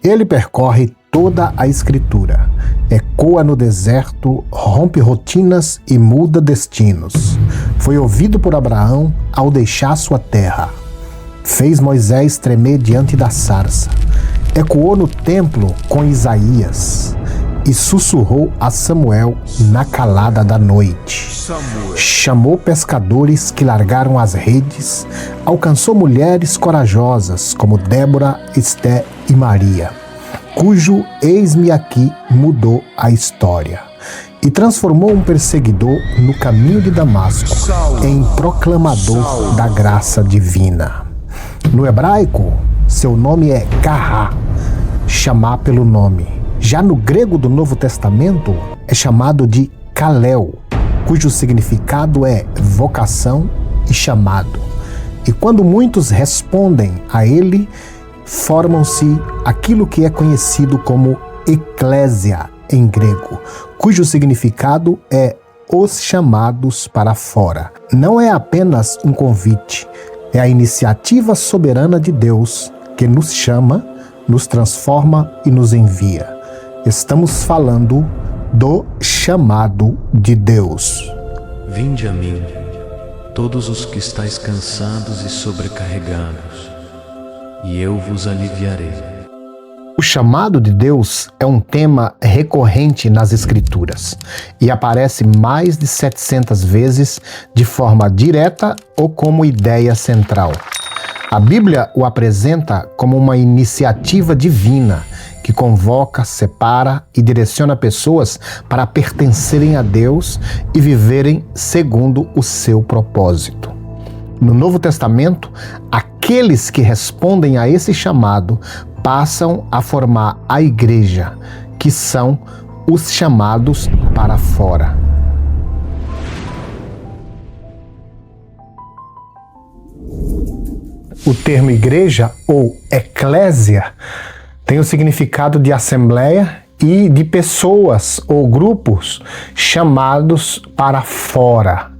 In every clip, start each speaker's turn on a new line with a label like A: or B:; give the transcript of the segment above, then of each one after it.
A: Ele percorre toda a Escritura, ecoa no deserto, rompe rotinas e muda destinos. Foi ouvido por Abraão ao deixar sua terra. Fez Moisés tremer diante da sarça. Ecoou no templo com Isaías e sussurrou a Samuel na calada da noite. Chamou pescadores que largaram as redes, alcançou mulheres corajosas como Débora, Esté e Maria, cujo eis-me aqui mudou a história e transformou um perseguidor no caminho de Damasco em proclamador da graça divina. No hebraico, seu nome é Kahá, chamar pelo nome. Já no grego do Novo Testamento, é chamado de Kalel, cujo significado é vocação e chamado. E quando muitos respondem a ele, formam-se aquilo que é conhecido como eclésia em grego, cujo significado é os chamados para fora. Não é apenas um convite, é a iniciativa soberana de Deus que nos chama, nos transforma e nos envia. Estamos falando do chamado de Deus.
B: Vinde a mim, todos os que estáis cansados e sobrecarregados, e eu vos aliviarei.
A: O chamado de Deus é um tema recorrente nas Escrituras e aparece mais de 700 vezes de forma direta ou como ideia central. A Bíblia o apresenta como uma iniciativa divina que convoca, separa e direciona pessoas para pertencerem a Deus e viverem segundo o seu propósito. No Novo Testamento, aqueles que respondem a esse chamado passam a formar a igreja, que são os chamados para fora. O termo igreja ou eclésia tem o significado de assembleia e de pessoas ou grupos chamados para fora.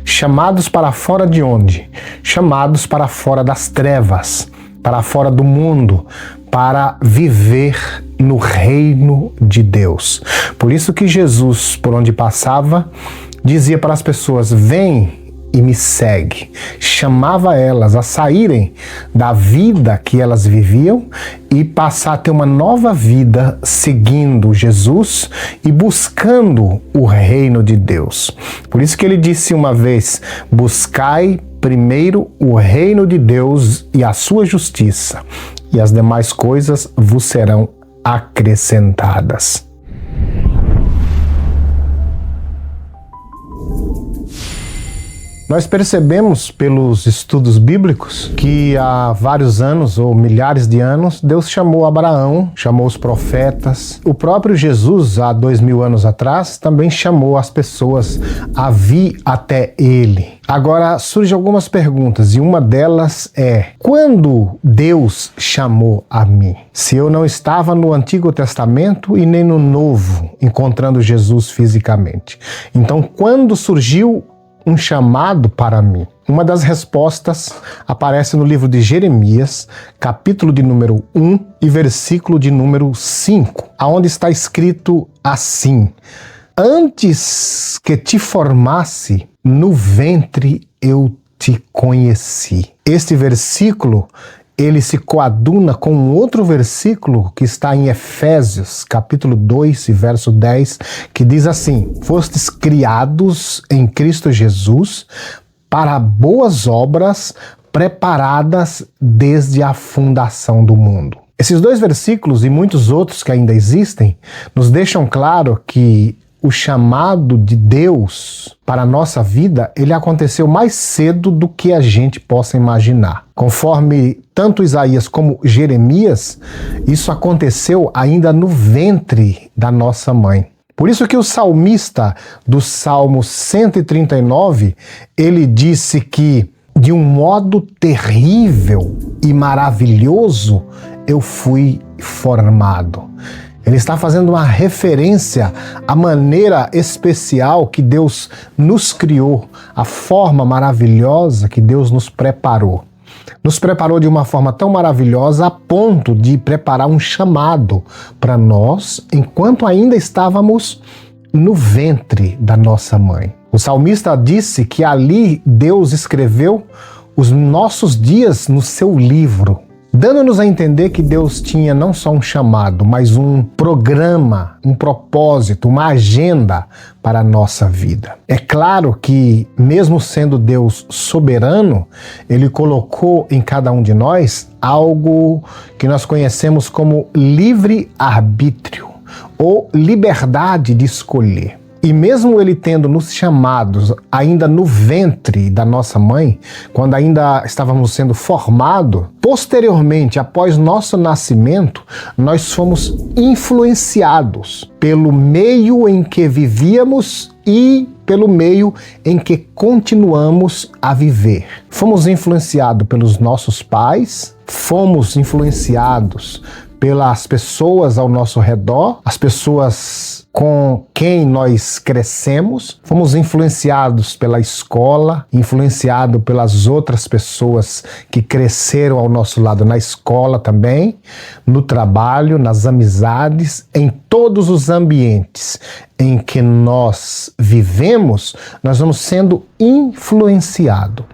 A: Chamados para fora de onde? Chamados para fora das trevas, para fora do mundo, para viver no reino de Deus. Por isso que Jesus, por onde passava, dizia para as pessoas: vem e me segue. Chamava elas a saírem da vida que elas viviam e passar a ter uma nova vida seguindo Jesus e buscando o reino de Deus. Por isso que ele disse uma vez: buscai primeiro o reino de Deus e a sua justiça, e as demais coisas vos serão acrescentadas. Nós percebemos pelos estudos bíblicos que há vários anos ou milhares de anos Deus chamou Abraão, chamou os profetas. O próprio Jesus, há 2000 anos atrás, também chamou as pessoas a vir até Ele. Agora surgem algumas perguntas e uma delas é: quando Deus chamou a mim? Se eu não estava no Antigo Testamento e nem no Novo, encontrando Jesus fisicamente. Então, quando surgiu um chamado para mim? Uma das respostas aparece no livro de Jeremias, capítulo de número 1 e versículo de número 5, aonde está escrito assim: antes que te formasse no ventre eu te conheci. Este versículo ele se coaduna com um outro versículo que está em Efésios, capítulo 2, verso 10, que diz assim: fostes criados em Cristo Jesus para boas obras preparadas desde a fundação do mundo. Esses dois versículos e muitos outros que ainda existem nos deixam claro que o chamado de Deus para a nossa vida, ele aconteceu mais cedo do que a gente possa imaginar. Conforme tanto Isaías como Jeremias, isso aconteceu ainda no ventre da nossa mãe. Por isso que o salmista do Salmo 139, ele disse que de um modo terrível e maravilhoso eu fui formado. Ele está fazendo uma referência à maneira especial que Deus nos criou, a forma maravilhosa que Deus nos preparou. nos preparou de uma forma tão maravilhosa a ponto de preparar um chamado para nós enquanto ainda estávamos no ventre da nossa mãe. O salmista disse que ali Deus escreveu os nossos dias no seu livro, dando-nos a entender que Deus tinha não só um chamado, mas um programa, um propósito, uma agenda para a nossa vida. É claro que, mesmo sendo Deus soberano, Ele colocou em cada um de nós algo que nós conhecemos como livre-arbítrio, ou liberdade de escolher. E mesmo Ele tendo nos chamados ainda no ventre da nossa mãe, quando ainda estávamos sendo formados, posteriormente, após nosso nascimento, nós fomos influenciados pelo meio em que vivíamos e pelo meio em que continuamos a viver. Fomos influenciados pelos nossos pais, fomos influenciados pelas pessoas ao nosso redor, as pessoas com quem nós crescemos, fomos influenciados pela escola, influenciados pelas outras pessoas que cresceram ao nosso lado na escola também, no trabalho, nas amizades, em todos os ambientes em que nós vivemos, nós vamos sendo influenciados.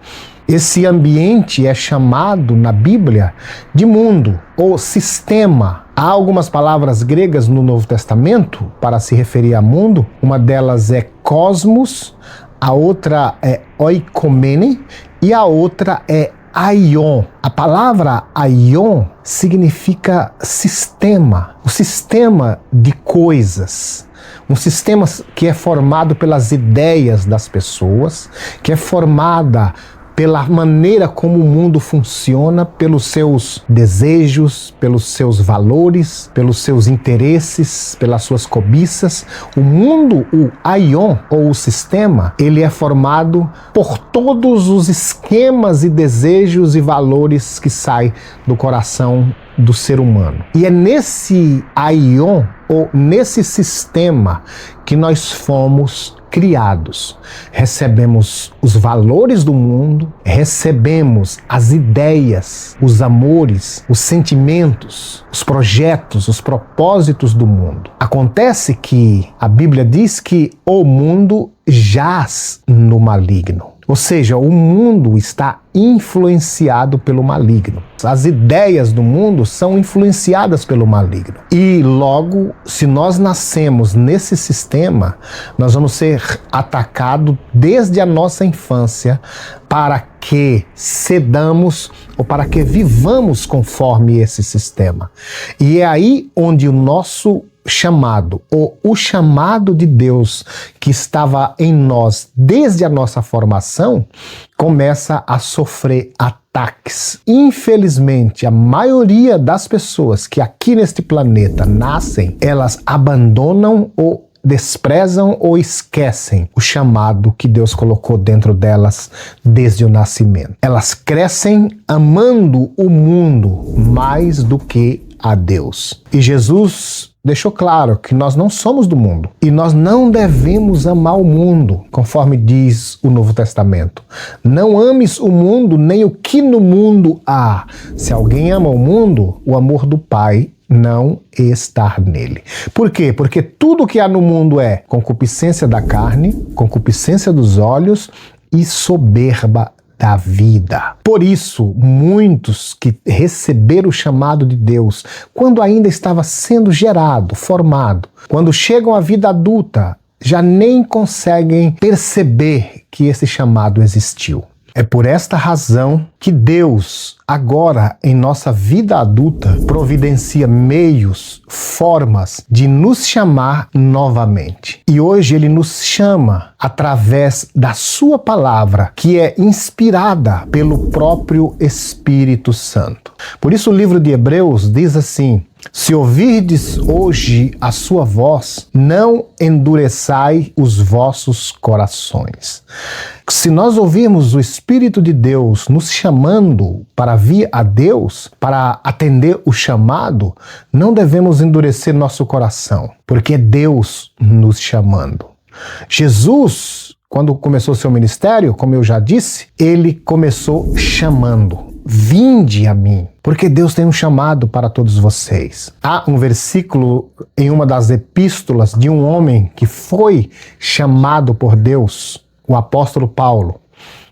A: Esse ambiente é chamado na Bíblia de mundo ou sistema. Há algumas palavras gregas no Novo Testamento para se referir a mundo. Uma delas é cosmos, a outra é oikomene e a outra é aion. A palavra aion significa sistema, o sistema de coisas. Um sistema que é formado pelas ideias das pessoas, que é formada pela maneira como o mundo funciona, pelos seus desejos, pelos seus valores, pelos seus interesses, pelas suas cobiças. O mundo, o aion, ou o sistema, ele é formado por todos os esquemas e desejos e valores que saem do coração do ser humano. E é nesse aion, ou nesse sistema, que nós fomos criados. Recebemos os valores do mundo, recebemos as ideias, os amores, os sentimentos, os projetos, os propósitos do mundo. Acontece que a Bíblia diz que o mundo jaz no maligno. Ou seja, o mundo está influenciado pelo maligno. As ideias do mundo são influenciadas pelo maligno. E logo, se nós nascemos nesse sistema, nós vamos ser atacados desde a nossa infância para que cedamos ou para que vivamos conforme esse sistema. E é aí onde o nosso chamado, ou o chamado de Deus que estava em nós desde a nossa formação, começa a sofrer ataques. Infelizmente, a maioria das pessoas que aqui neste planeta nascem, elas abandonam ou desprezam ou esquecem o chamado que Deus colocou dentro delas desde o nascimento. Elas crescem amando o mundo mais do que a Deus. E Jesus deixou claro que nós não somos do mundo e nós não devemos amar o mundo, conforme diz o Novo Testamento. Não ames o mundo nem o que no mundo há. Se alguém ama o mundo, o amor do Pai não está nele. Por quê? Porque tudo que há no mundo é concupiscência da carne, concupiscência dos olhos e soberba da vida. Por isso, muitos que receberam o chamado de Deus, quando ainda estava sendo gerado, formado, quando chegam à vida adulta, já nem conseguem perceber que esse chamado existiu. É por esta razão que Deus, agora em nossa vida adulta, providencia meios, formas de nos chamar novamente. E hoje Ele nos chama através da Sua palavra, que é inspirada pelo próprio Espírito Santo. Por isso o livro de Hebreus diz assim: se ouvirdes hoje a sua voz, não endureçai os vossos corações. Se nós ouvirmos o Espírito de Deus nos chamando para vir a Deus, para atender o chamado, não devemos endurecer nosso coração, porque é Deus nos chamando. Jesus, quando começou seu ministério, como eu já disse, ele começou chamando. vinde a mim, porque Deus tem um chamado para todos vocês. Há um versículo em uma das epístolas de um homem que foi chamado por Deus, o apóstolo Paulo,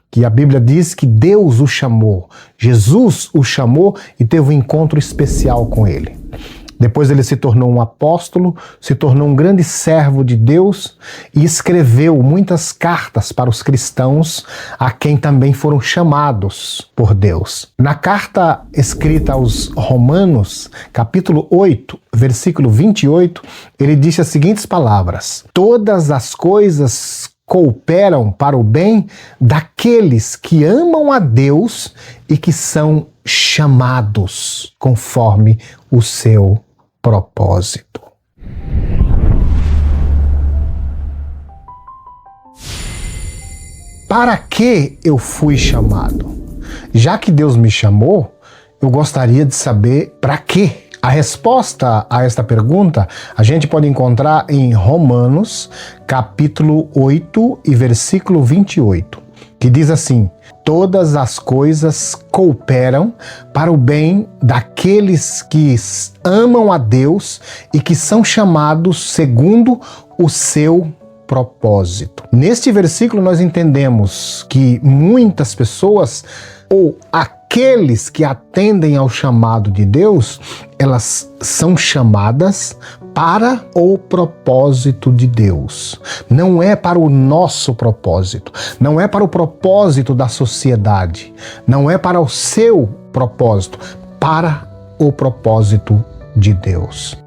A: que a Bíblia diz que Deus o chamou, Jesus o chamou e teve um encontro especial com ele. Depois ele se tornou um apóstolo, se tornou um grande servo de Deus e escreveu muitas cartas para os cristãos, a quem também foram chamados por Deus. Na carta escrita aos Romanos, capítulo 8, versículo 28, ele disse as seguintes palavras: todas as coisas cooperam para o bem daqueles que amam a Deus e que são chamados conforme o seu propósito. Para que eu fui chamado? Já que Deus me chamou, eu gostaria de saber para quê. A resposta a esta pergunta a gente pode encontrar em Romanos, capítulo 8 e versículo 28, que diz assim: todas as coisas cooperam para o bem daqueles que amam a Deus e que são chamados segundo o seu propósito. Neste versículo nós entendemos que muitas pessoas, ou aqueles que atendem ao chamado de Deus, elas são chamadas para o propósito de Deus. Não é para o nosso propósito, não é para o propósito da sociedade, não é para o seu propósito, para o propósito de Deus.